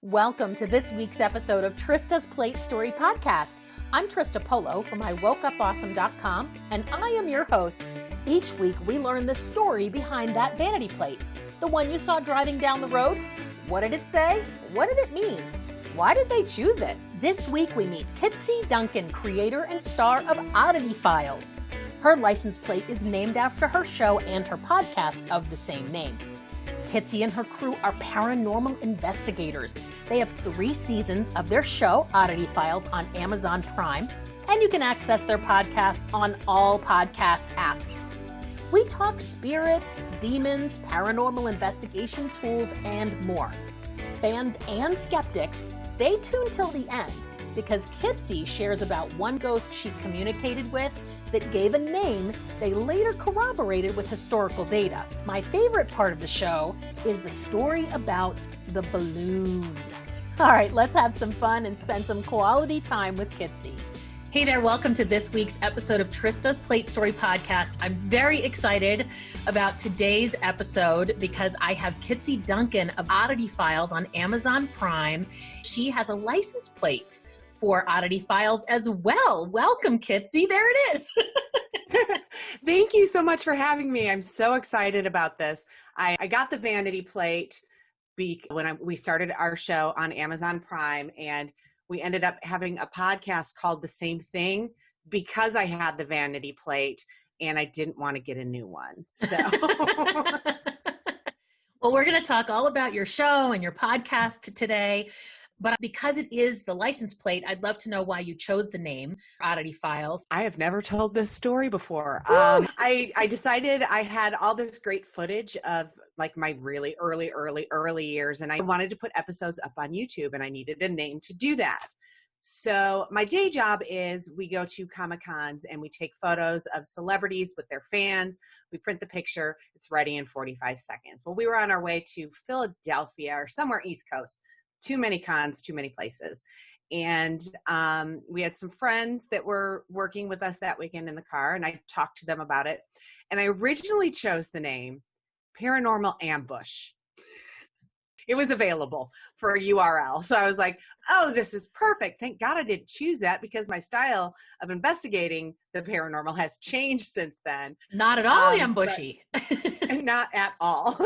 Welcome to this week's episode of Trista's Plate Story Podcast. I'm Trista Polo from IWokeUpAwesome.com, and I am your host. Each week, we learn the story behind that vanity plate. The one you saw driving down the road? What did it say? What did it mean? Why did they choose it? This week, we meet Kitsie Duncan, creator and star of Oddity Files. Her license plate is named after her show and her podcast of the same name. Kitsie and her crew are paranormal investigators. They have 3 seasons of their show, Oddity Files, on Amazon Prime, and you can access their podcast on all podcast apps. We talk spirits, demons, paranormal investigation tools, and more. Fans and skeptics, stay tuned till the end, because Kitsie shares about one ghost she communicated with that gave a name they later corroborated with historical data. My favorite part of the show is the story about the balloon. All right, let's have some fun and spend some quality time with Kitsie. Hey there, welcome to this week's episode of Trista's Plate Story Podcast. I'm very excited about today's episode because I have Kitsie Duncan of Oddity Files on Amazon Prime. She has a license plate for Oddity Files as well. Welcome, Kitsie. There it is. Thank you so much for having me. I'm so excited about this. I got the vanity plate when we started our show on Amazon Prime, and we ended up having a podcast called The Same Thing because I had the vanity plate and I didn't want to get a new one. So well, we're going to talk all about your show and your podcast today. But because it is the license plate, I'd love to know why you chose the name Oddity Files. I have never told this story before. I decided I had all this great footage of like my really early years, and I wanted to put episodes up on YouTube, and I needed a name to do that. So my day job is we go to Comic-Cons and we take photos of celebrities with their fans. We print the picture. It's ready in 45 seconds. Well, we were on our way to Philadelphia or somewhere East Coast. Too many cons, too many places. And we had some friends that were working with us that weekend in the car, and I talked to them about it. And I originally chose the name Paranormal Ambush. It was available for a URL. So I was like, oh, this is perfect. Thank God I didn't choose that, because my style of investigating the paranormal has changed since then. Not at all ambushy. Not at all.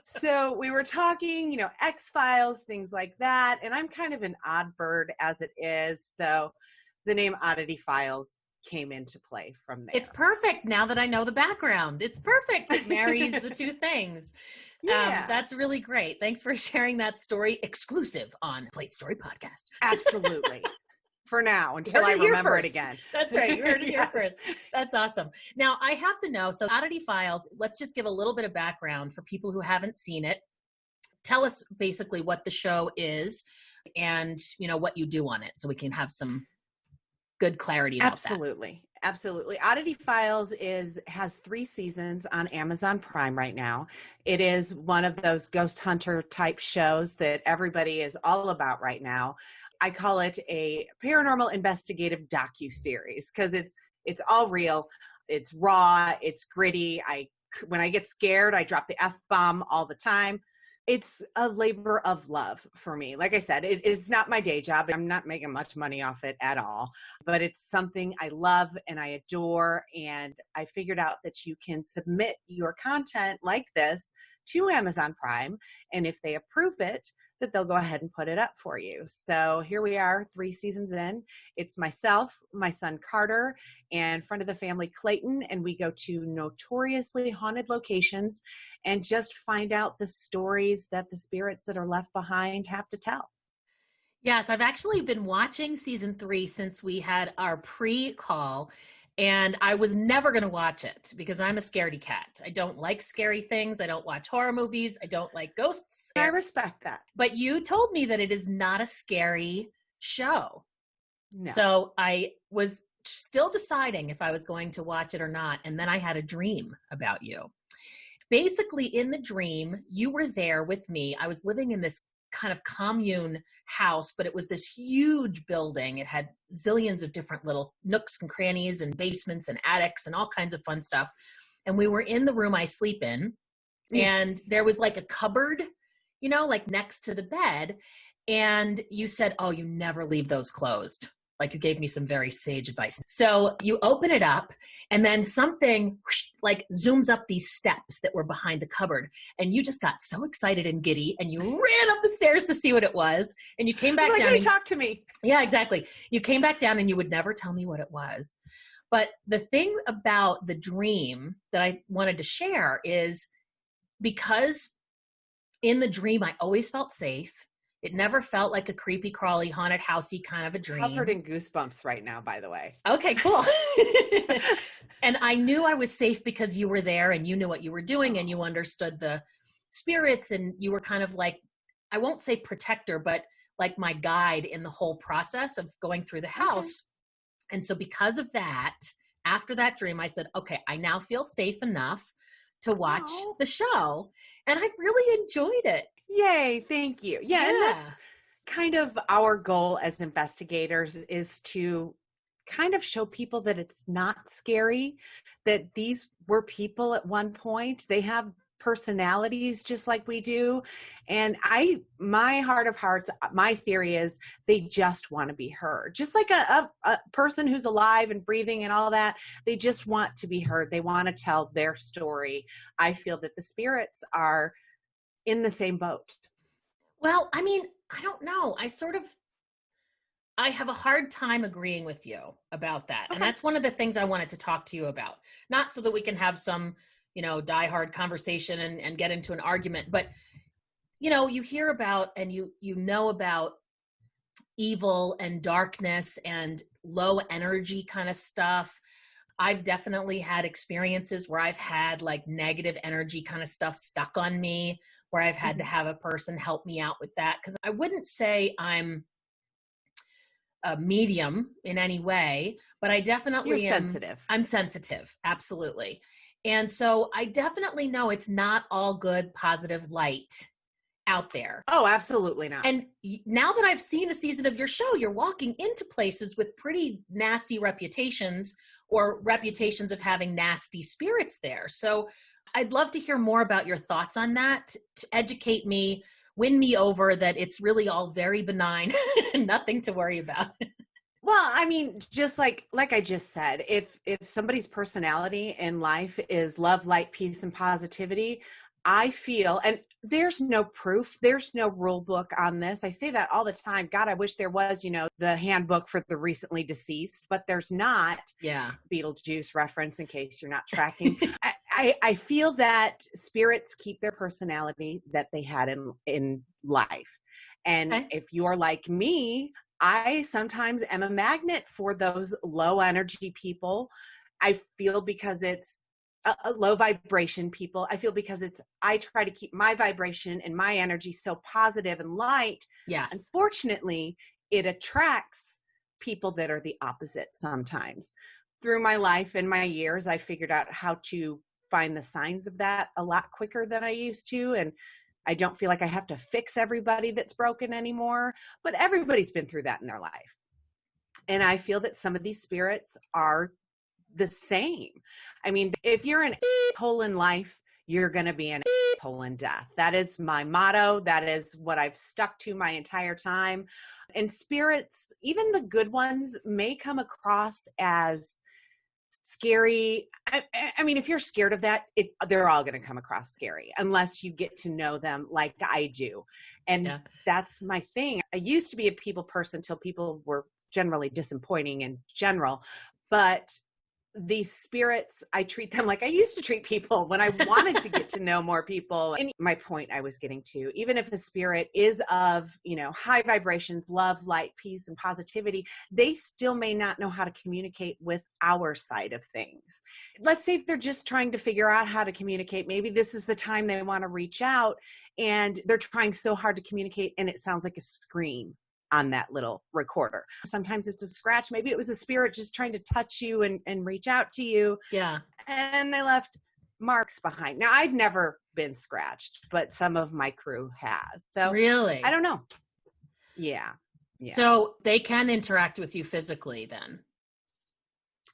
So we were talking, X-Files, things like that. And I'm kind of an odd bird as it is. So the name Oddity Files came into play from there. It's perfect now that I know the background. It's perfect. It marries the two things. Yeah. That's really great. Thanks for sharing that story exclusive on Plate Story Podcast. Absolutely. For now, until I remember it again. That's right. You heard it here first. That's awesome. Now, I have to know, so Oddity Files, let's just give a little bit of background for people who haven't seen it. Tell us basically what the show is and, what you do on it, so we can have some good clarity about that. Absolutely. Oddity Files has 3 seasons on Amazon Prime right now. It is one of those ghost hunter type shows that everybody is all about right now. I call it a paranormal investigative docu-series because it's all real. It's raw. It's gritty. When I get scared, I drop the F-bomb all the time. It's a labor of love for me. Like I said, it's not my day job. I'm not making much money off it at all, but it's something I love and I adore. And I figured out that you can submit your content like this to Amazon Prime. And if they approve it, that they'll go ahead and put it up for you. So here we are, 3 seasons in. It's myself, my son Carter, and friend of the family Clayton, and we go to notoriously haunted locations and just find out the stories that the spirits that are left behind have to tell. Yes, I've actually been watching season 3 since we had our pre-call, and I was never going to watch it because I'm a scaredy cat. I don't like scary things. I don't watch horror movies. I don't like ghosts. I respect that. But you told me that it is not a scary show. No. So I was still deciding if I was going to watch it or not. And then I had a dream about you. Basically, in the dream, you were there with me. I was living in this kind of commune house, but it was this huge building. It had zillions of different little nooks and crannies and basements and attics and all kinds of fun stuff. And we were in the room I sleep in, and there was like a cupboard like next to the bed. And you said, oh, you never leave those closed. Like you gave me some very sage advice. So you open it up and then something like zooms up these steps that were behind the cupboard. And you just got so excited and giddy and you ran up the stairs to see what it was. And you came back down. Hey, talk to me. Yeah, exactly. You came back down and you would never tell me what it was. But the thing about the dream that I wanted to share is because in the dream, I always felt safe. It never felt like a creepy, crawly, haunted housey kind of a dream. Covered in goosebumps right now, by the way. Okay, cool. And I knew I was safe because you were there and you knew what you were doing and you understood the spirits and you were kind of like, I won't say protector, but like my guide in the whole process of going through the house. Okay. And so because of that, after that dream, I said, okay, I now feel safe enough to watch the show. And I've really enjoyed it. Yay. Thank you. Yeah. And that's kind of our goal as investigators, is to kind of show people that it's not scary, that these were people at one point. They have personalities just like we do. And my heart of hearts, my theory is they just want to be heard. Just like a person who's alive and breathing and all that, they just want to be heard. They want to tell their story. I feel that the spirits are in the same boat. Well, I mean, I don't know. I have a hard time agreeing with you about that. Okay. And that's one of the things I wanted to talk to you about. Not so that we can have some, diehard conversation and get into an argument, but, you hear about and you know about evil and darkness and low energy kind of stuff. I've definitely had experiences where I've had like negative energy kind of stuff stuck on me, where I've had to have a person help me out with that. Because I wouldn't say I'm a medium in any way, but I definitely You're sensitive. I'm sensitive. Absolutely. And so I definitely know it's not all good, positive light out there. Oh, absolutely not. And now that I've seen a season of your show, you're walking into places with pretty nasty reputations or reputations of having nasty spirits there. So I'd love to hear more about your thoughts on that, to educate me, win me over that it's really all very benign and nothing to worry about. Well, I mean, just like I just said, if somebody's personality in life is love, light, peace, and positivity, I feel, and there's no proof, there's no rule book on this. I say that all the time. God, I wish there was, the handbook for the recently deceased, but there's not. Yeah. Beetlejuice reference in case you're not tracking. I feel that spirits keep their personality that they had in life. And if you're like me, I sometimes am a magnet for those low energy people. I feel because it's a low vibration people. I feel because I try to keep my vibration and my energy so positive and light. Yes. Unfortunately, it attracts people that are the opposite sometimes. Through my life and my years, I figured out how to find the signs of that a lot quicker than I used to. And I don't feel like I have to fix everybody that's broken anymore, but everybody's been through that in their life. And I feel that some of these spirits are the same. I mean, if you're an asshole in life, you're going to be an asshole in death. That is my motto. That is what I've stuck to my entire time. And spirits, even the good ones, may come across as scary. I mean, if you're scared of that, they're all going to come across scary unless you get to know them like I do. And that's my thing. I used to be a people person till people were generally disappointing in general, but these spirits, I treat them like I used to treat people when I wanted to get to know more people. And my point I was getting to, even if a spirit is of, high vibrations, love, light, peace, and positivity, they still may not know how to communicate with our side of things. Let's say they're just trying to figure out how to communicate. Maybe this is the time they want to reach out and they're trying so hard to communicate and it sounds like a scream on that little recorder. Sometimes it's a scratch. Maybe it was a spirit just trying to touch you and reach out to you. Yeah. And they left marks behind. Now, I've never been scratched, but some of my crew has. So really, I don't know. Yeah. So they can interact with you physically then?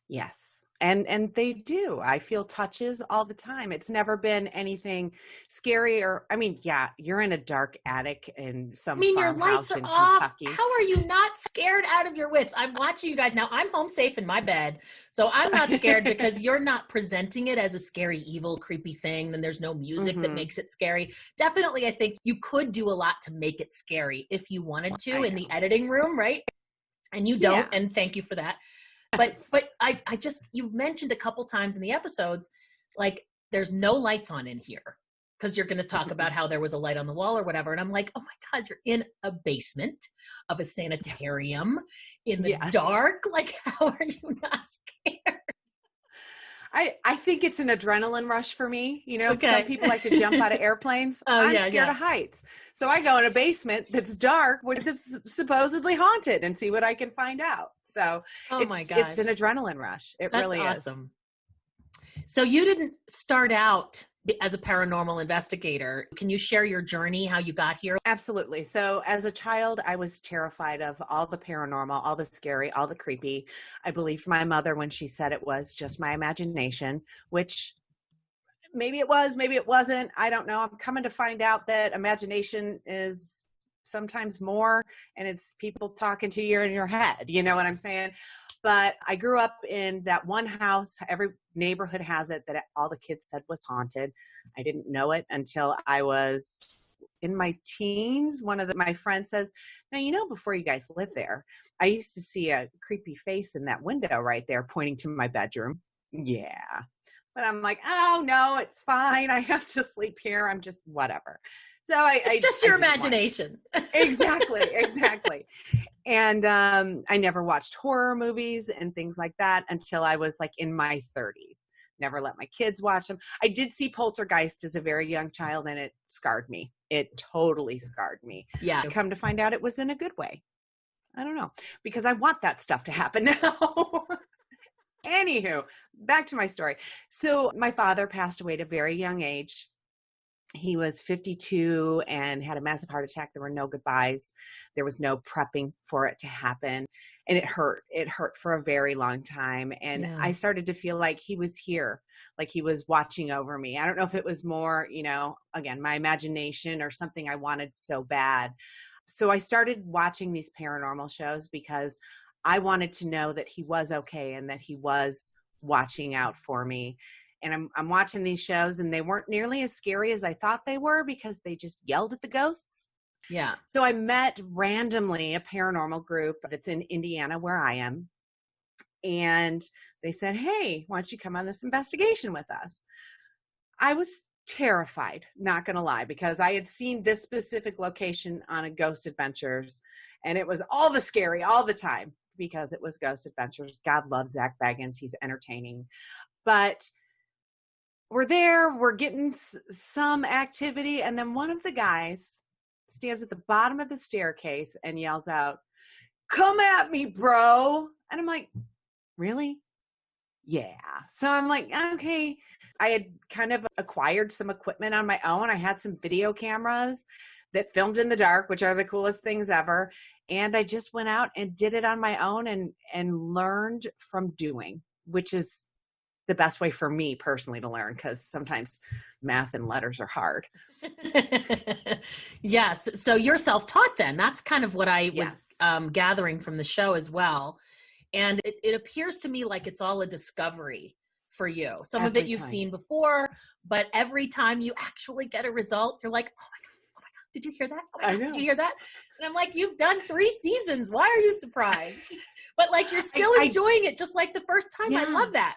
Yes. And they do. I feel touches all the time. It's never been anything scary or, I mean, yeah, you're in a dark attic in some your lights farmhouse are in off. Kentucky. How are you not scared out of your wits? I'm watching you guys now. I'm home safe in my bed, so I'm not scared because you're not presenting it as a scary, evil, creepy thing. Then there's no music that makes it scary. Definitely, I think you could do a lot to make it scary if you wanted to in the editing room, right? And you don't, and thank you for that. But I just, you've mentioned a couple times in the episodes, like there's no lights on in here because you're going to talk about how there was a light on the wall or whatever. And I'm like, oh my God, you're in a basement of a sanitarium in the dark. Like, how are you not scared? I think it's an adrenaline rush for me. You know, some people like to jump out of airplanes. I'm scared of heights. So I go in a basement that's dark, that's supposedly haunted and see what I can find out. So it's an adrenaline rush. That's really awesome. So you didn't start out as a paranormal investigator. Can you share your journey, how you got here? Absolutely. So as a child, I was terrified of all the paranormal, all the scary, all the creepy. I believed my mother when she said it was just my imagination, which maybe it was, maybe it wasn't. I don't know. I'm coming to find out that imagination is sometimes more, and it's people talking to you in your head. You know what I'm saying? But I grew up in that one house. Every neighborhood has it, that all the kids said was haunted. I didn't know it until I was in my teens. One of my friends says, now, you know, before you guys lived there, I used to see a creepy face in that window right there pointing to my bedroom. Yeah. But I'm like, oh no, it's fine. I have to sleep here. I'm just whatever. So it's just your imagination. Exactly. And I never watched horror movies and things like that until I was like in my 30s. Never let my kids watch them. I did see Poltergeist as a very young child, and it scarred me. It totally scarred me. Yeah. Come to find out it was in a good way. I don't know, because I want that stuff to happen now. Anywho, back to my story. So my father passed away at a very young age. He was 52 and had a massive heart attack. There were no goodbyes. There was no prepping for it to happen. And it hurt. It hurt for a very long time. And I started to feel like he was here, like he was watching over me. I don't know if it was more, you know, again, my imagination or something I wanted so bad. So I started watching these paranormal shows because I wanted to know that he was okay and that he was watching out for me. And I'm watching these shows, and they weren't nearly as scary as I thought they were because they just yelled at the ghosts. Yeah. So I met randomly a paranormal group that's in Indiana where I am. And they said, hey, why don't you come on this investigation with us? I was terrified, not going to lie, because I had seen this specific location on a Ghost Adventures, and it was all the scary all the time because it was Ghost Adventures. God loves Zach Baggins. He's entertaining. But we're there, we're getting some activity, and then one of the guys stands at the bottom of the staircase and yells out, come at me, bro. And I'm like, really? Yeah. So I'm like, okay. I had kind of acquired some equipment on my own. I had some video cameras that filmed in the dark, which are the coolest things ever. And I just went out and did it on my own and learned from doing, which is the best way for me personally to learn, because sometimes math and letters are hard. Yes. So you're self-taught then. That's kind of what I was gathering from the show as well. And it appears to me like it's all a discovery for you. Some of it you've seen before, but every time you actually get a result, you're like, oh my God, did you hear that? Oh my God, did you hear that? And I'm like, you've done 3 seasons. Why are you surprised? But like, you're still enjoying it just like the first time. Yeah. I love that.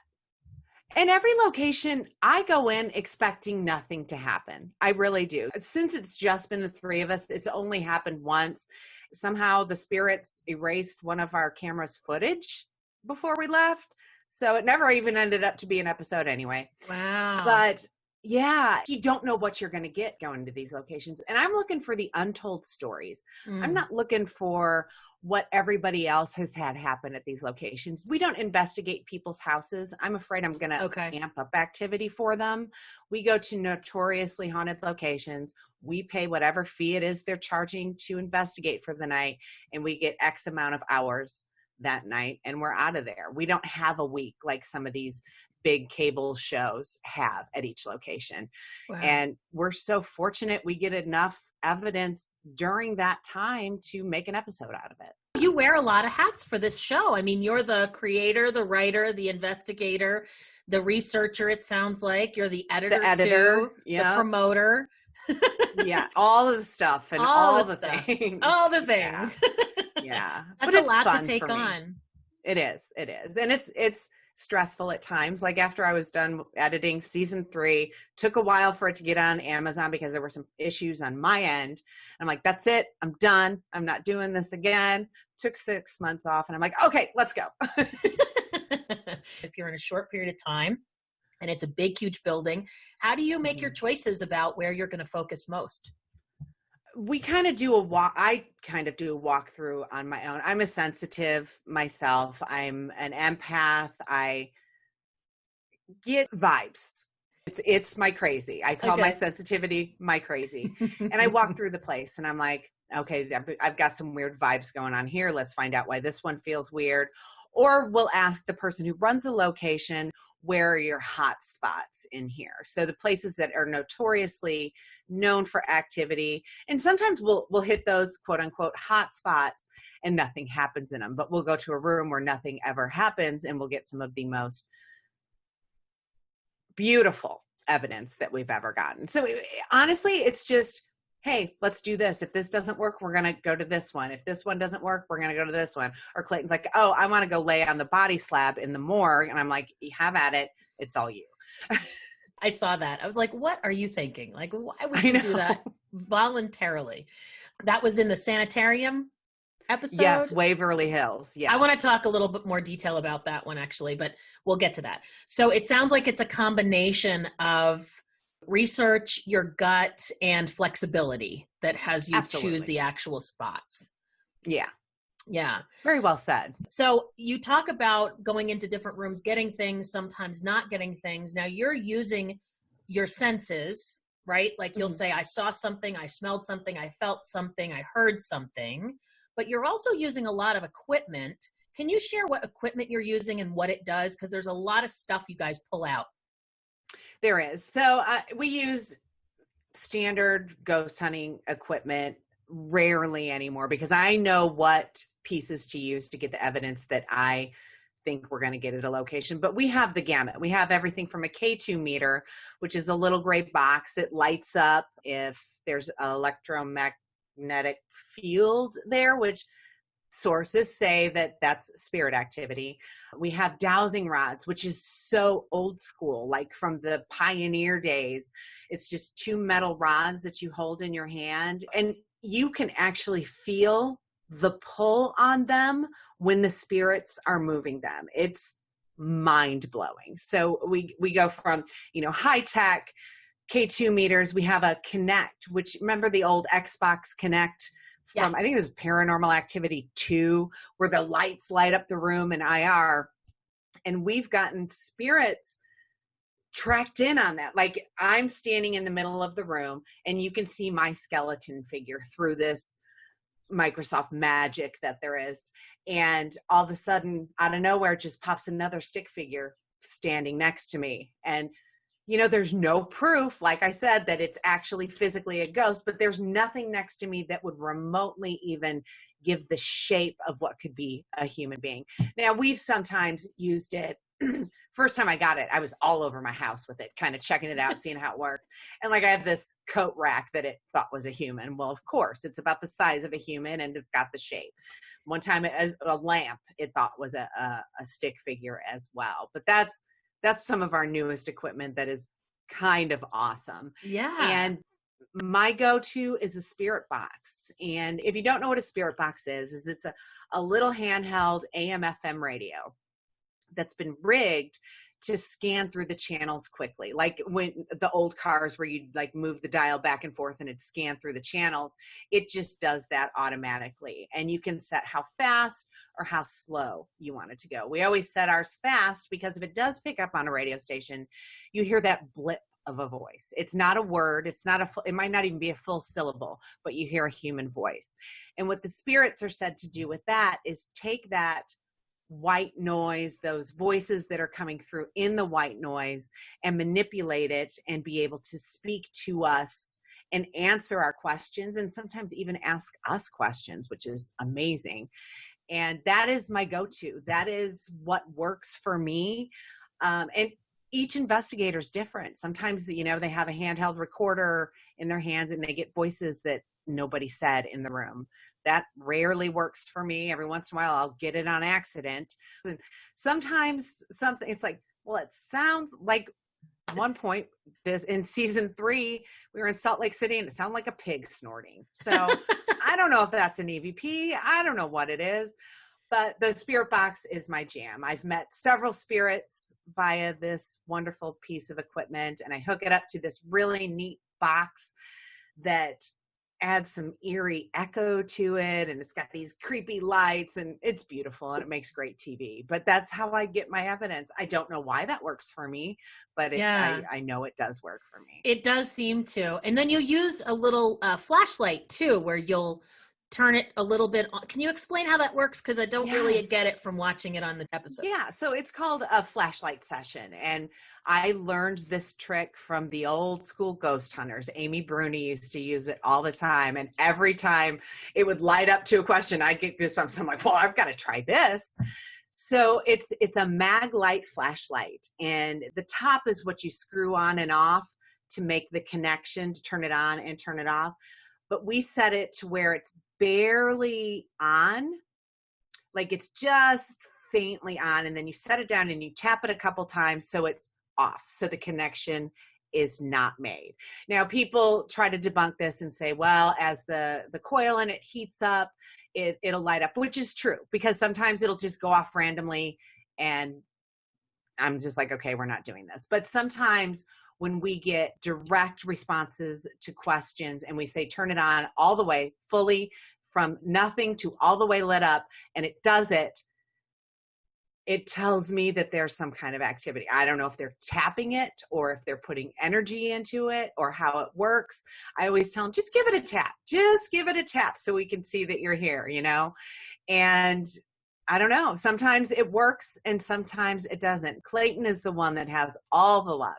And every location, I go in expecting nothing to happen. I really do. Since it's just been the 3 of us, it's only happened once. Somehow the spirits erased one of our camera's footage before we left. So it never even ended up to be an episode anyway. Wow. But yeah, you don't know what you're going to get going to these locations. And I'm looking for the untold stories. I'm not looking for what everybody else has had happen at these locations. We don't investigate people's houses. I'm afraid I'm going to amp up activity for them. We go to notoriously haunted locations. We pay whatever fee it is they're charging to investigate for the night, and we get X amount of hours that night and we're out of there. We don't have a week like some of these big cable shows have at each location. Wow. And we're so fortunate we get enough evidence during that time to make an episode out of it. You wear a lot of hats for this show. I mean, you're the creator, the writer, the investigator, the researcher, it sounds like. You're the editor too, yeah. the promoter. Yeah, all of the stuff and all the things. All the things. Yeah. That's a lot to take on. It is. And it's stressful at times. Like after I was done editing season 3, took a while for it to get on Amazon because there were some issues on my end. I'm like, that's it. I'm done. I'm not doing this again. Took 6 months off and I'm like, okay, let's go. If you're in a short period of time and it's a big, huge building, how do you make your choices about where you're going to focus most? We kind of do I kind of do a walkthrough on my own. I'm a sensitive myself. I'm an empath. I get vibes. It's my crazy. I call my sensitivity my crazy. And I walk through the place and I'm like, okay, I've got some weird vibes going on here. Let's find out why this one feels weird. Or we'll ask the person who runs a location, where are your hot spots in here? So the places that are notoriously known for activity, and sometimes we'll hit those quote unquote hot spots and nothing happens in them, but we'll go to a room where nothing ever happens and we'll get some of the most beautiful evidence that we've ever gotten. So honestly, it's just, hey, let's do this. If this doesn't work, we're going to go to this one. If this one doesn't work, we're going to go to this one. Or Clayton's like, oh, I want to go lay on the body slab in the morgue. And I'm like, have at it. It's all you. I saw that. I was like, what are you thinking? Like, why would you do that voluntarily? That was in the sanitarium episode? Yes, Waverly Hills. Yeah. I want to talk a little bit more detail about that one, actually, but we'll get to that. So it sounds like it's a combination of research, your gut, and flexibility that has you choose the actual spots. Yeah. Yeah. Very well said. So you talk about going into different rooms, getting things, sometimes not getting things. Now you're using your senses, right? Like you'll say, I saw something, I smelled something, I felt something, I heard something, but you're also using a lot of equipment. Can you share what equipment you're using and what it does? Because there's a lot of stuff you guys pull out. There is. So we use standard ghost hunting equipment rarely anymore because I know what pieces to use to get the evidence that I think we're going to get at a location. But we have the gamut. We have everything from a K2 meter, which is a little gray box. It lights up if there's an electromagnetic field there, which sources say that that's spirit activity. We have dowsing rods, which is so old school, like from the pioneer days. It's just 2 metal rods that you hold in your hand, and you can actually feel the pull on them when the spirits are moving them. It's mind blowing. So we go from, high tech K2 meters. We have a Kinect, which, remember the old Xbox Kinect from, I think it was Paranormal Activity 2, where the lights light up the room in IR. And we've gotten spirits tracked in on that. Like I'm standing in the middle of the room and you can see my skeleton figure through this Microsoft magic that there is. And all of a sudden, out of nowhere, just pops another stick figure standing next to me. And there's no proof, like I said, that it's actually physically a ghost, but there's nothing next to me that would remotely even give the shape of what could be a human being. Now, we've sometimes used it. First time I got it, I was all over my house with it, kind of checking it out, seeing how it worked. And I have this coat rack that it thought was a human. Well, of course, it's about the size of a human and it's got the shape. One time, a lamp it thought was a stick figure as well. But that's some of our newest equipment that is kind of awesome. Yeah. And my go-to is a spirit box. And if you don't know what a spirit box is it's a little handheld AM FM radio that's been rigged to scan through the channels quickly. Like when the old cars where you'd move the dial back and forth and it'd scan through the channels, it just does that automatically. And you can set how fast or how slow you want it to go. We always set ours fast because if it does pick up on a radio station, you hear that blip of a voice. It's not a word. It might not even be a full syllable, but you hear a human voice. And what the spirits are said to do with that is take that white noise, those voices that are coming through in the white noise, and manipulate it and be able to speak to us and answer our questions, and sometimes even ask us questions, which is amazing. And that is my go-to. That is what works for me. And each investigator is different. Sometimes, they have a handheld recorder in their hands and they get voices that nobody said in the room. That rarely works for me. Every once in a while, I'll get it on accident. And sometimes it's like, well, it sounds like one point this in season 3, we were in Salt Lake City and it sounded like a pig snorting. So I don't know if that's an EVP. I don't know what it is, but the spirit box is my jam. I've met several spirits via this wonderful piece of equipment, and I hook it up to this really neat box that adds some eerie echo to it, and it's got these creepy lights, and it's beautiful, and it makes great TV. But that's how I get my evidence. I don't know why that works for me, but I know it does work for me. It does seem to. And then you use a little flashlight too, where you'll turn it a little bit on. Can you explain how that works? Because I don't really get it from watching it on the episode. Yeah, so it's called a flashlight session. And I learned this trick from the old school ghost hunters. Amy Bruni used to use it all the time. And every time it would light up to a question, I'd get goosebumps. I'm like, well, I've got to try this. So it's a mag light flashlight. And the top is what you screw on and off to make the connection, to turn it on and turn it off. But we set it to where it's barely on, like it's just faintly on, and then you set it down and you tap it a couple times so it's off, so the connection is not made. Now, people try to debunk this and say, well, as the coil in it heats up, it'll light up, which is true, because sometimes it'll just go off randomly, and I'm just like, okay, we're not doing this. But sometimes when we get direct responses to questions and we say, turn it on all the way, fully, from nothing to all the way lit up, and it does it, it tells me that there's some kind of activity. I don't know if they're tapping it or if they're putting energy into it or how it works. I always tell them, just give it a tap. Just give it a tap so we can see that you're here, And I don't know. Sometimes it works and sometimes it doesn't. Clayton is the one that has all the luck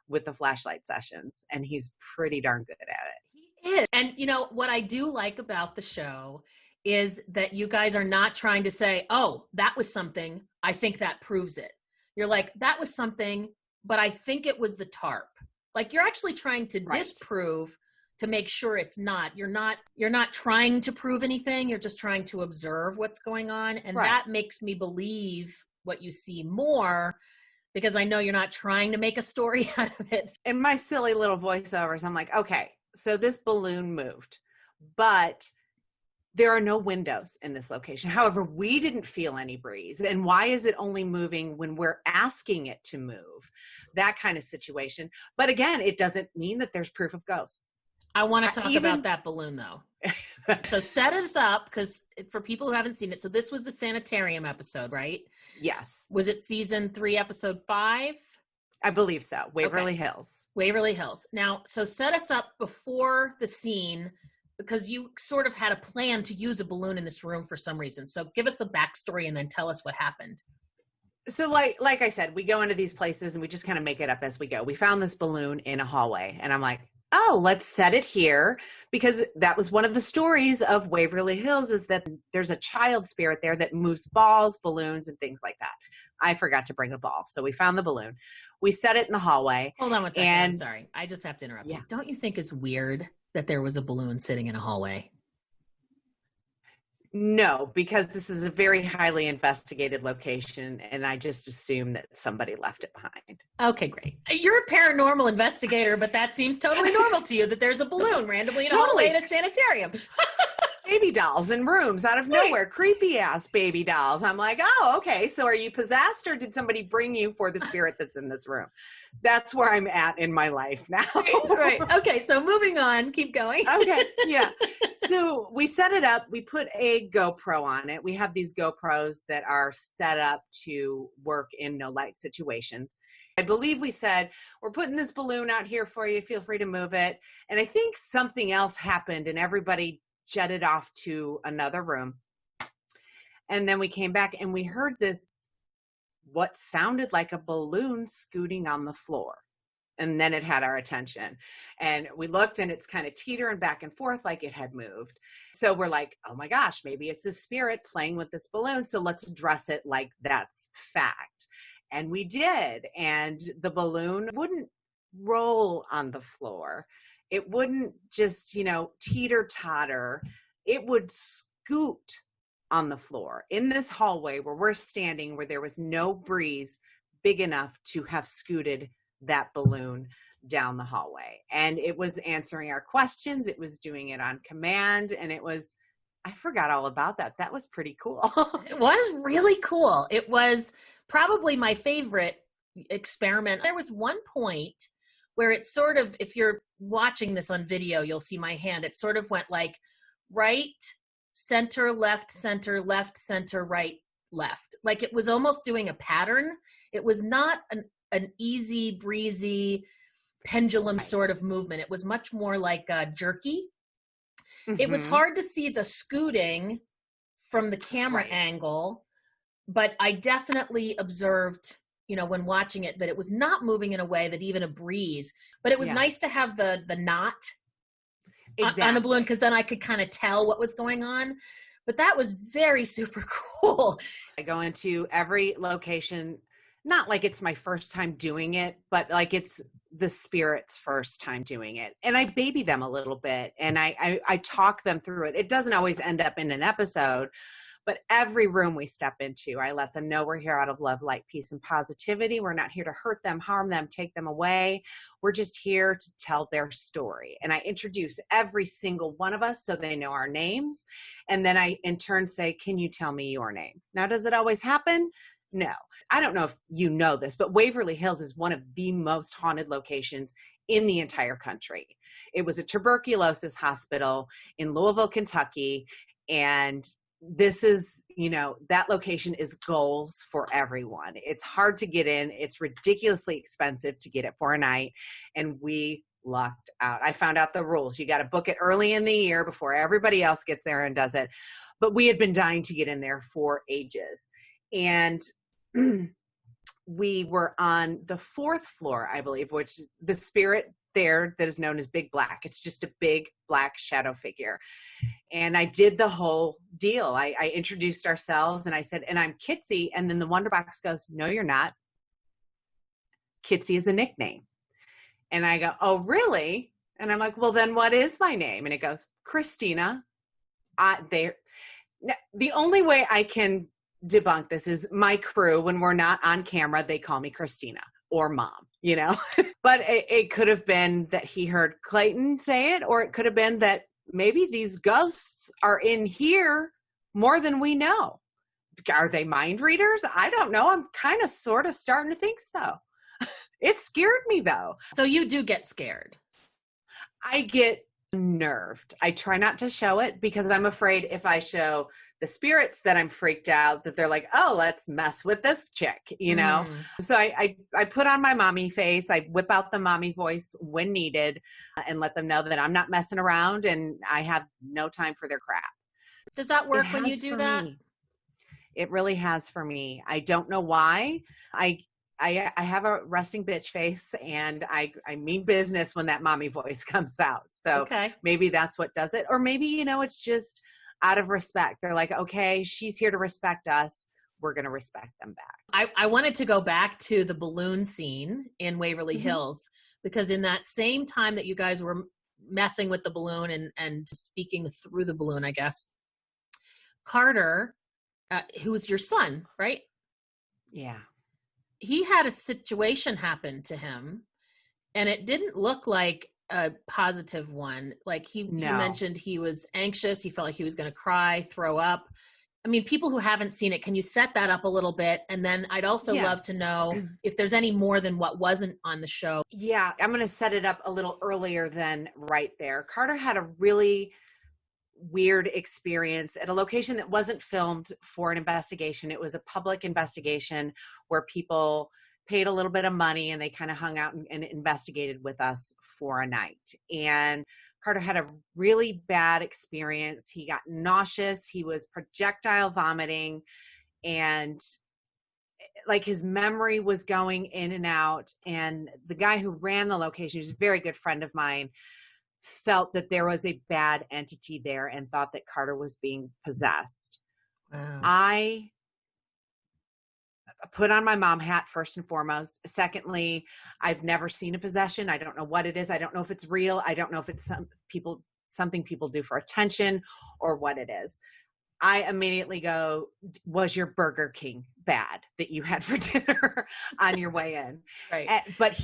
with the flashlight sessions, and he's pretty darn good at it. He is. And what I do like about the show is that you guys are not trying to say, oh, that was something, I think that proves it. You're like, that was something, but I think it was the tarp. Like, you're actually trying to disprove to make sure it's not. You're not trying to prove anything. You're just trying to observe what's going on. And that makes me believe what you see more, because I know you're not trying to make a story out of it. In my silly little voiceovers, I'm like, okay, so this balloon moved, but there are no windows in this location. However, we didn't feel any breeze. And why is it only moving when we're asking it to move? That kind of situation. But again, it doesn't mean that there's proof of ghosts. I want to talk about that balloon, though. So set us up, because for people who haven't seen it, so this was the sanitarium episode, right? Yes. Was it season 3, episode 5? I believe so. Waverly Hills. Waverly Hills. Now, so set us up before the scene, because you sort of had a plan to use a balloon in this room for some reason. So give us the backstory and then tell us what happened. So like I said, we go into these places and we just kind of make it up as we go. We found this balloon in a hallway, and I'm like, oh, let's set it here, because that was one of the stories of Waverly Hills, is that there's a child spirit there that moves balls, balloons, and things like that. I forgot to bring a ball, so we found the balloon. We set it in the hallway. Hold on one second. I'm sorry. I just have to interrupt you. Don't you think it's weird that there was a balloon sitting in a hallway? No, because this is a very highly investigated location, and I just assume that somebody left it behind. Okay, great. You're a paranormal investigator, but that seems totally normal to you, that there's a balloon randomly in a hallway in a sanitarium. Baby dolls in rooms out of nowhere, creepy ass baby dolls. I'm like, oh, okay. So are you possessed, or did somebody bring you for the spirit that's in this room? That's where I'm at in my life now. Right. Okay. So moving on, keep going. Okay. Yeah. So we set it up. We put a GoPro on it. We have these GoPros that are set up to work in no light situations. I believe we said, we're putting this balloon out here for you. Feel free to move it. And I think something else happened, and everybody jetted off to another room. And then we came back and we heard this, what sounded like a balloon scooting on the floor. And then it had our attention, and we looked, and it's kind of teetering back and forth like it had moved. So we're like, oh my gosh, maybe it's a spirit playing with this balloon. So let's dress it like that's fact. And we did. And the balloon wouldn't roll on the floor. It wouldn't just, teeter totter. It would scoot on the floor in this hallway where we're standing, where there was no breeze big enough to have scooted that balloon down the hallway. And it was answering our questions. It was doing it on command. And I forgot all about that. That was pretty cool. It was really cool. It was probably my favorite experiment. There was one point where it sort of, if you're watching this on video, you'll see my hand. It sort of went like right, center, left, right, left. Like it was almost doing a pattern. It was not an easy breezy pendulum sort of movement. It was much more like jerky. Mm-hmm. It was hard to see the scooting from the camera angle, but I definitely observed, when watching it, that it was not moving in a way that even a breeze, but it was nice to have the knot on the balloon, because then I could kind of tell what was going on. But that was very super cool. I go into every location, not like it's my first time doing it, but like it's the spirit's first time doing it. And I baby them a little bit, and I talk them through it. It doesn't always end up in an episode, but every room we step into, I let them know we're here out of love, light, peace, and positivity. We're not here to hurt them, harm them, take them away. We're just here to tell their story. And I introduce every single one of us so they know our names. And then I, in turn, say, can you tell me your name? Now, does it always happen? No. I don't know if you know this, but Waverly Hills is one of the most haunted locations in the entire country. It was a tuberculosis hospital in Louisville, Kentucky, and this is, that location is goals for everyone. It's hard to get in. It's ridiculously expensive to get it for a night. And we lucked out. I found out the rules. You got to book it early in the year before everybody else gets there and does it. But we had been dying to get in there for ages. And we were on the 4th floor, I believe, which the spirit there that is known as Big Black. It's just a big black shadow figure. And I did the whole deal. I introduced ourselves and I said, and I'm Kitsie. And then the Wonderbox goes, no, you're not. Kitsie is a nickname. And I go, oh, really? And I'm like, well, then what is my name? And it goes, Christina. The only way I can debunk this is my crew, when we're not on camera, they call me Christina or Mom, but it could have been that he heard Clayton say it, or it could have been that maybe these ghosts are in here more than we know. Are they mind readers? I don't know. I'm kind of sort of starting to think so. It scared me though. So you do get scared. I get nerved. I try not to show it because I'm afraid if I show the spirits that I'm freaked out, that they're like, oh, let's mess with this chick, So I put on my mommy face. I whip out the mommy voice when needed and let them know that I'm not messing around and I have no time for their crap. Does that work when you do that? It really has for me. I don't know why. I have a resting bitch face, and I mean business when that mommy voice comes out. So maybe that's what does it. Or maybe, it's just out of respect. They're like, okay, she's here to respect us. We're going to respect them back. I wanted to go back to the balloon scene in Waverly Hills, because in that same time that you guys were messing with the balloon and speaking through the balloon, I guess, Carter, who's your son, right? Yeah. He had a situation happen to him, and it didn't look like a positive one. Like he mentioned he was anxious. He felt like he was going to cry, throw up. I mean, people who haven't seen it, can you set that up a little bit? And then I'd also love to know if there's any more than what wasn't on the show. Yeah, I'm going to set it up a little earlier than right there. Carter had a really weird experience at a location that wasn't filmed for an investigation. It was a public investigation where people paid a little bit of money and they kind of hung out and investigated with us for a night. And Carter had a really bad experience. He got nauseous. He was projectile vomiting, and like his memory was going in and out. And the guy who ran the location, who's a very good friend of mine, felt that there was a bad entity there and thought that Carter was being possessed. Wow. I put on my mom hat first and foremost. Secondly, I've never seen a possession. I don't know what it is. I don't know if it's real. I don't know if it's something people do for attention or what it is. I immediately go, was your Burger King bad that you had for dinner on your way in? Right. But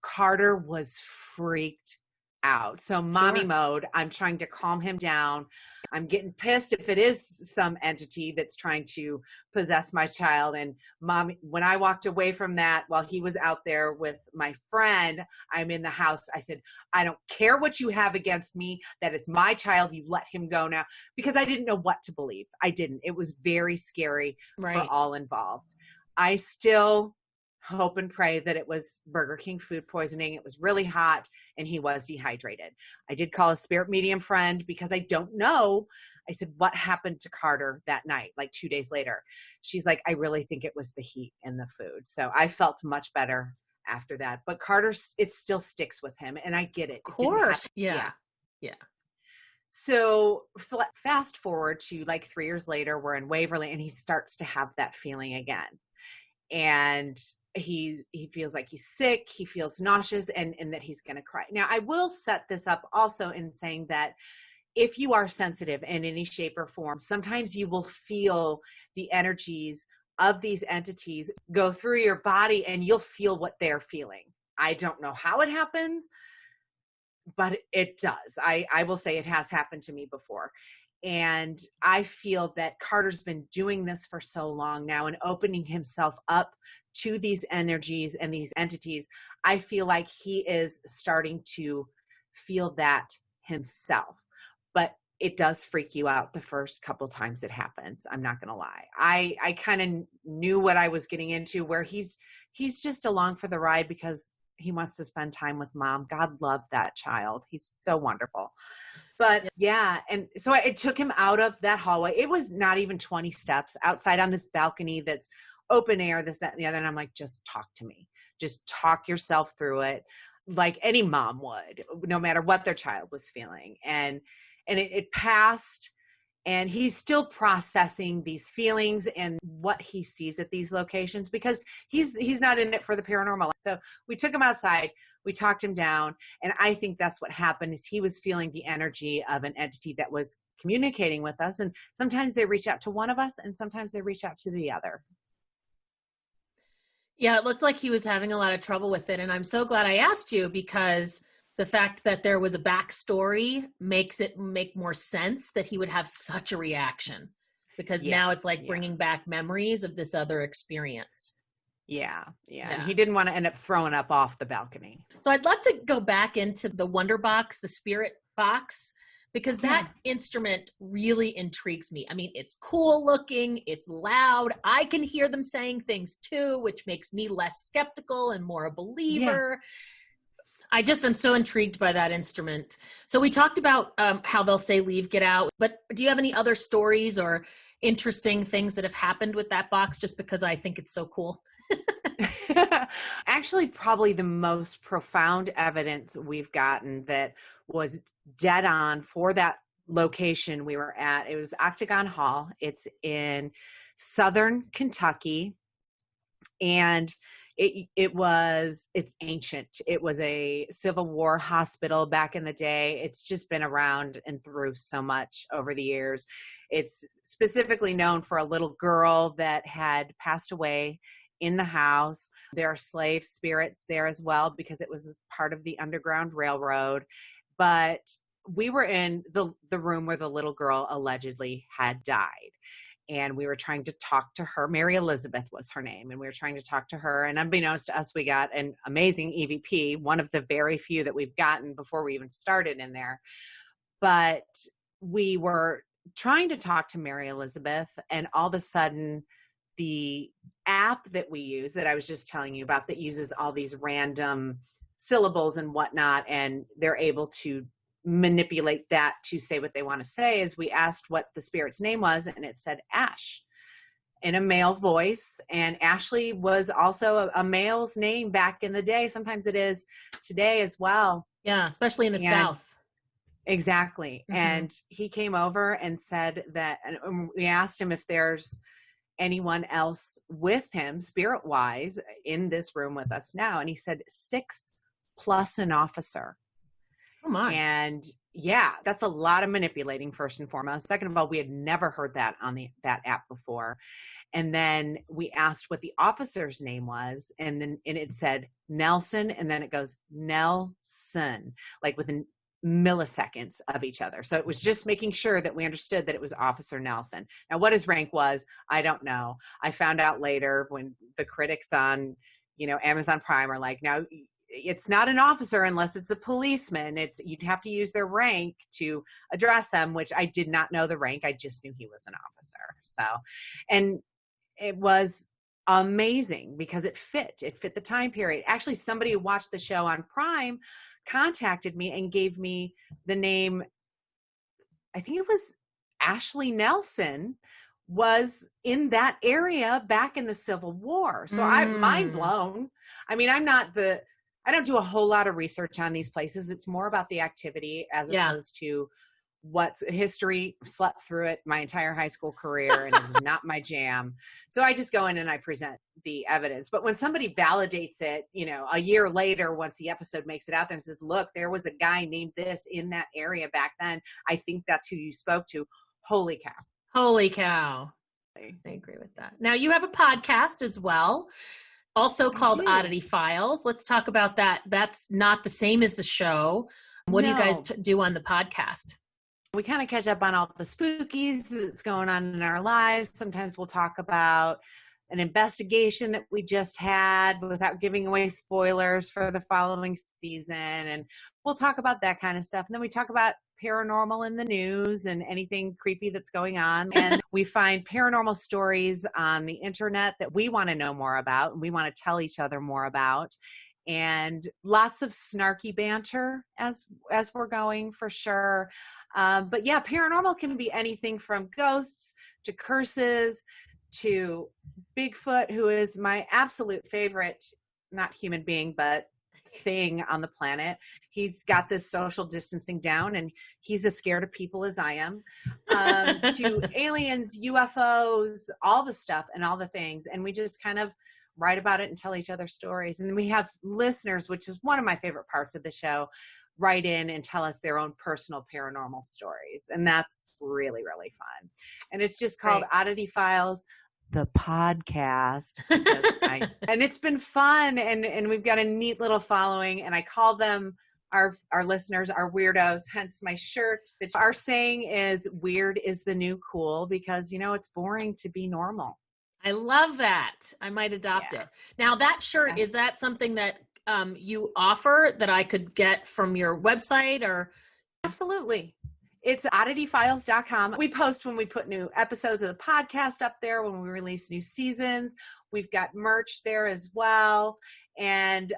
Carter was freaked out. So mommy mode, I'm trying to calm him down. I'm getting pissed if it is some entity that's trying to possess my child. And mommy, when I walked away from that while he was out there with my friend, I'm in the house. I said, I don't care what you have against me. That is my child. You let him go now, because I didn't know what to believe. I didn't. It was very scary for all involved. I still hope and pray that it was Burger King food poisoning. It was really hot and he was dehydrated. I did call a spirit medium friend because I don't know. I said, what happened to Carter that night? Like 2 days later, she's like, I really think it was the heat and the food. So I felt much better after that, but Carter, it still sticks with him. And I get it. Of course. Yeah. So fast forward to like 3 years later, we're in Waverly and he starts to have that feeling again. And he feels like he's sick, he feels nauseous, and that he's going to cry. Now, I will set this up also in saying that if you are sensitive in any shape or form, sometimes you will feel the energies of these entities go through your body and you'll feel what they're feeling. I don't know how it happens, but it does. I will say it has happened to me before. And I feel that Carter's been doing this for so long now and opening himself up to these energies and these entities. I feel like he is starting to feel that himself, but it does freak you out the first couple times it happens. I'm not going to lie. I kind of knew what I was getting into, where he's just along for the ride because he wants to spend time with mom. God love that child. He's so wonderful. But yeah, and so it took him out of that hallway. It was not even 20 steps outside on this balcony that's open air, this, that, and the other. And I'm like, just talk to me. Just talk yourself through it like any mom would, no matter what their child was feeling. And it passed. And he's still processing these feelings and what he sees at these locations, because he's not in it for the paranormal. So we took him outside, we talked him down, and I think that's what happened is he was feeling the energy of an entity that was communicating with us. And sometimes they reach out to one of us and sometimes they reach out to the other. Yeah, it looked like he was having a lot of trouble with it. And I'm so glad I asked you, because the fact that there was a backstory makes it make more sense that he would have such a reaction, because now it's like bringing back memories of this other experience. Yeah. And he didn't want to end up throwing up off the balcony. So I'd love to go back into the Wonder Box, the Spirit Box, because that instrument really intrigues me. I mean, it's cool looking, it's loud. I can hear them saying things too, which makes me less skeptical and more a believer. Yeah. I'm so intrigued by that instrument. So we talked about how they'll say, leave, get out. But do you have any other stories or interesting things that have happened with that box, just because I think it's so cool? Actually, probably the most profound evidence we've gotten that was dead on for that location we were at. It was Octagon Hall. It's in Southern Kentucky. And it's ancient. It was a Civil War hospital back in the day. It's just been around and through so much over the years. It's specifically known for a little girl that had passed away in the house. There are slave spirits there as well, because it was part of the Underground Railroad. But we were in the room where the little girl allegedly had died. And we were trying to talk to her. Mary Elizabeth was her name. And we were trying to talk to her. And unbeknownst to us, we got an amazing EVP, one of the very few that we've gotten before we even started in there. But we were trying to talk to Mary Elizabeth. And all of a sudden, the app that we use, that I was just telling you about, that uses all these random syllables and whatnot, and they're able to manipulate that to say what they want to say, is we asked what the spirit's name was, and it said Ash in a male voice. And Ashley was also a male's name back in the day. Sometimes it is today as well. Yeah, especially in the South. Exactly. Mm-hmm. And he came over and said that, and we asked him if there's anyone else with him spirit wise in this room with us now. And he said 6 plus an officer. Oh my. And yeah, that's a lot of manipulating, first and foremost. Second of all, we had never heard that on that app before. And then we asked what the officer's name was, and it said Nelson, and then it goes Nelson, like within milliseconds of each other. So it was just making sure that we understood that it was Officer Nelson. Now, what his rank was, I don't know. I found out later when the critics on, Amazon Prime are like, now it's not an officer unless it's a policeman. You'd have to use their rank to address them, which I did not know the rank. I just knew he was an officer. So, and it was amazing because it fit the time period. Actually, somebody who watched the show on Prime contacted me and gave me the name. I think it was Ashley Nelson was in that area back in the Civil War. So I'm mind blown. I mean, I don't do a whole lot of research on these places. It's more about the activity as opposed to what's history. Slept through it my entire high school career, and it was not my jam. So I just go in and I present the evidence. But when somebody validates it, a year later, once the episode makes it out there and says, look, there was a guy named this in that area back then, I think that's who you spoke to. Holy cow. Holy cow. I agree with that. Now you have a podcast as well, also called Oddity Files. Let's talk about that. That's not the same as the show. What do you guys do on the podcast? We kind of catch up on all the spookies that's going on in our lives. Sometimes we'll talk about an investigation that we just had without giving away spoilers for the following season. And we'll talk about that kind of stuff. And then we talk about paranormal in the news and anything creepy that's going on. And we find paranormal stories on the internet that we want to know more about and we want to tell each other more about. And lots of snarky banter as we're going, for sure. But yeah, paranormal can be anything from ghosts to curses to Bigfoot, who is my absolute favorite, not human being, but thing on the planet. He's got this social distancing down and he's as scared of people as I am. To aliens, UFOs, all the stuff and all the things. And we just kind of write about it and tell each other stories. And then we have listeners, which is one of my favorite parts of the show, write in and tell us their own personal paranormal stories. And that's really, really fun. And it's just called Oddity Files, the podcast. And it's been fun. And we've got a neat little following. And I call them our listeners, our weirdos, hence my shirt. Our saying is weird is the new cool because, it's boring to be normal. I love that. I might adopt it. Now that shirt, is that something that you offer that I could get from your website or? Absolutely. It's OddityFiles.com. We post when we put new episodes of the podcast up there, when we release new seasons. We've got merch there as well. And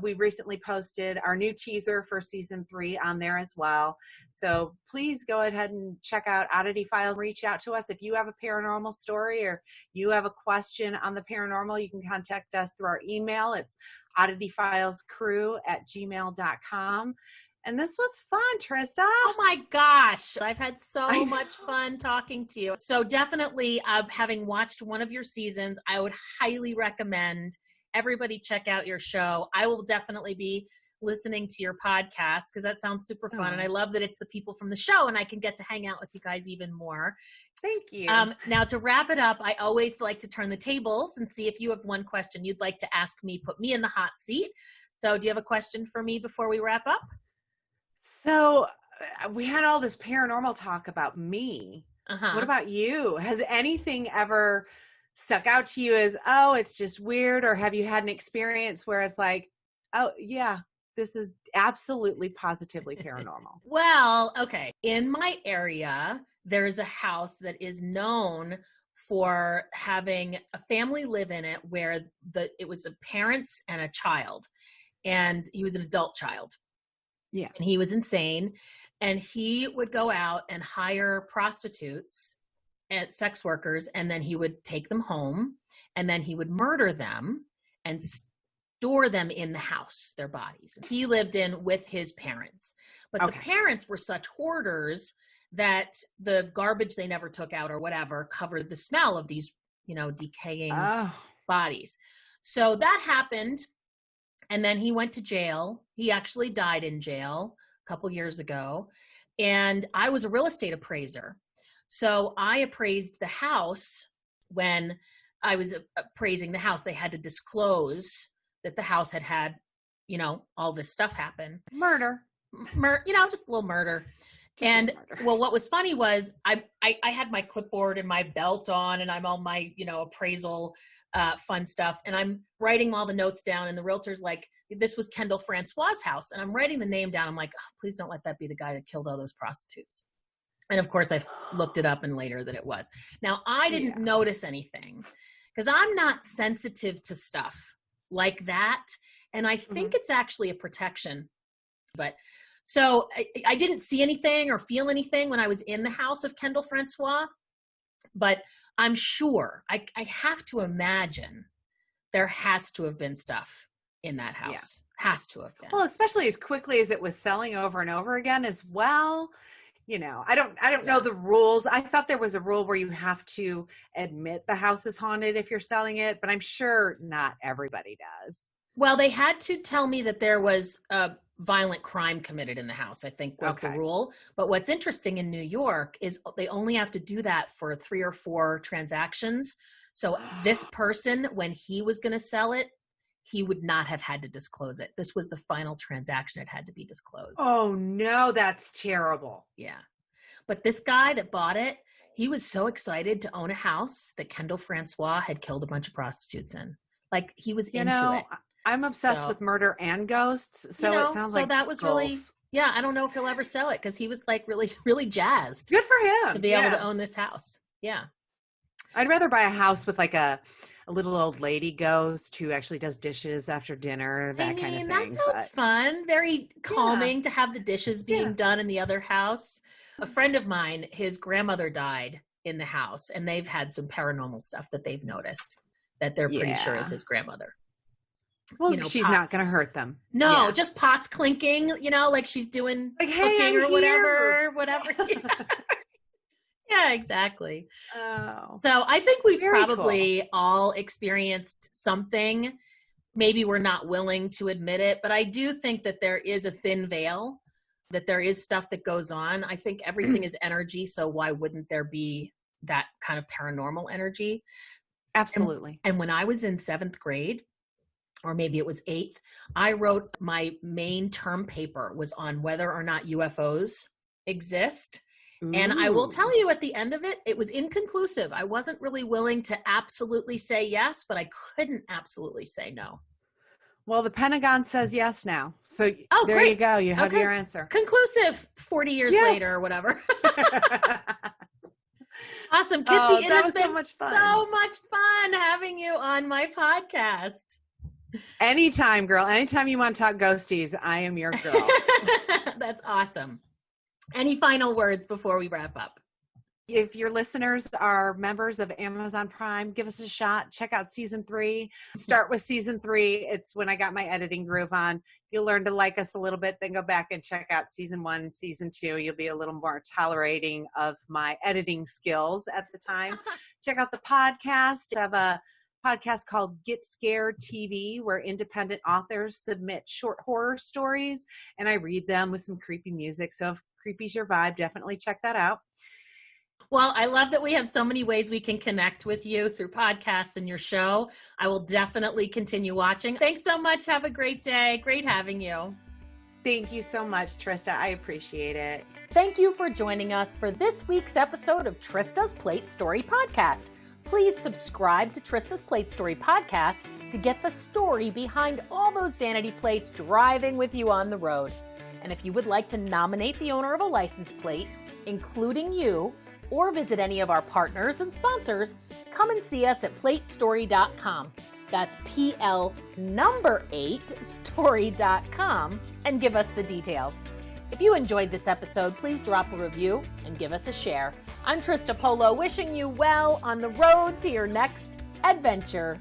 we recently posted our new teaser for season 3 on there as well. So please go ahead and check out Oddity Files. Reach out to us if you have a paranormal story or you have a question on the paranormal. You can contact us through our email. It's oddityfilescrew@gmail.com. And this was fun, Trista. Oh my gosh. I've had so much fun talking to you. So definitely, having watched one of your seasons, I would highly recommend everybody check out your show. I will definitely be listening to your podcast because that sounds super fun. And I love that it's the people from the show and I can get to hang out with you guys even more. Thank you. Now to wrap it up, I always like to turn the tables and see if you have one question you'd like to ask me, put me in the hot seat. So do you have a question for me before we wrap up? So we had all this paranormal talk about me. What about you? Has anything ever stuck out to you as, oh, it's just weird? Or have you had an experience where it's like, oh, yeah, this is absolutely positively paranormal? Well, okay. In my area, there's a house that is known for having a family live in it where it was a parents and a child. And he was an adult child. Yeah. And he was insane. And he would go out and hire prostitutes and sex workers, and then he would take them home, and then he would murder them and store them in the house, their bodies. He lived in with his parents. But the parents were such hoarders that the garbage they never took out or whatever covered the smell of these, decaying bodies. So that happened. And then he went to jail. He actually died in jail a couple years ago. And I was a real estate appraiser. So I appraised the house. When I was appraising the house, they had to disclose that the house had, all this stuff happen. Murder. Just a little murder. Well, what was funny was I had my clipboard and my belt on, and I'm all my, appraisal fun stuff. And I'm writing all the notes down, and the realtor's like, this was Kendall Francois' house. And I'm writing the name down. I'm like, oh, please don't let that be the guy that killed all those prostitutes. And of course I looked it up, and later that it was. Now I didn't notice anything because I'm not sensitive to stuff like that. And I think it's actually a protection, but so I didn't see anything or feel anything when I was in the house of Kendall Francois, but I'm sure I have to imagine there has to have been stuff in that house. Yeah. Has to have been. Well, especially as quickly as it was selling over and over again as well. I don't know the rules. I thought there was a rule where you have to admit the house is haunted if you're selling it, but I'm sure not everybody does. Well, they had to tell me that there was a violent crime committed in the house, I think was the rule. But what's interesting in New York is they only have to do that for 3 or 4 transactions. So this person, when he was going to sell it, he would not have had to disclose it. This was the final transaction. It had to be disclosed. Oh no, that's terrible. Yeah. But this guy that bought it, he was so excited to own a house that Kendall Francois had killed a bunch of prostitutes in. Like he was into it. I'm obsessed with murder and ghosts. So it sounds like that was goals. Really, I don't know if he'll ever sell it because he was like really, really jazzed. Good for him. To be able to own this house. Yeah. I'd rather buy a house with like a little old lady ghost who actually does dishes after dinner, kind of thing. That sounds fun. Very calming to have the dishes being done in the other house. A friend of mine, his grandmother died in the house, and they've had some paranormal stuff that they've noticed that they're pretty sure is his grandmother. Well, she's not going to hurt them. No, just pots clinking, like she's doing like, cooking or whatever. Yeah, exactly. Oh. So I think we've probably all experienced something. Maybe we're not willing to admit it, but I do think that there is a thin veil, that there is stuff that goes on. I think everything is energy, so why wouldn't there be that kind of paranormal energy? Absolutely. And when I was in 7th grade, or maybe it was 8th, I wrote my main term paper was on whether or not UFOs exist. Ooh. And I will tell you at the end of it, it was inconclusive. I wasn't really willing to absolutely say yes, but I couldn't absolutely say no. Well, the Pentagon says yes now. So there great. You go. You have your answer. Conclusive 40 years later or whatever. Awesome. Kitsie, it has been so much fun having you on my podcast. Anytime, girl. Anytime you want to talk ghosties, I am your girl. That's awesome. Any final words before we wrap up? If your listeners are members of Amazon Prime, give us a shot. Check out season 3. Start with season 3. It's when I got my editing groove on. You'll learn to like us a little bit, then go back and check out season 1, season 2. You'll be a little more tolerating of my editing skills at the time. Check out the podcast. I have a podcast called Get Scared TV, where independent authors submit short horror stories, and I read them with some creepy music. So if creepy's your vibe, definitely check that out. Well, I love that we have so many ways we can connect with you through podcasts and your show. I will definitely continue watching. Thanks so much. Have a great day. Great having you. Thank you so much, Trista. I appreciate it. Thank you for joining us for this week's episode of Trista's Plate Story Podcast. Please subscribe to Trista's Plate Story Podcast to get the story behind all those vanity plates driving with you on the road. And if you would like to nominate the owner of a license plate, including you, or visit any of our partners and sponsors, come and see us at platestory.com. That's PL8STORY.com and give us the details. If you enjoyed this episode, please drop a review and give us a share. I'm Trista Polo, wishing you well on the road to your next adventure.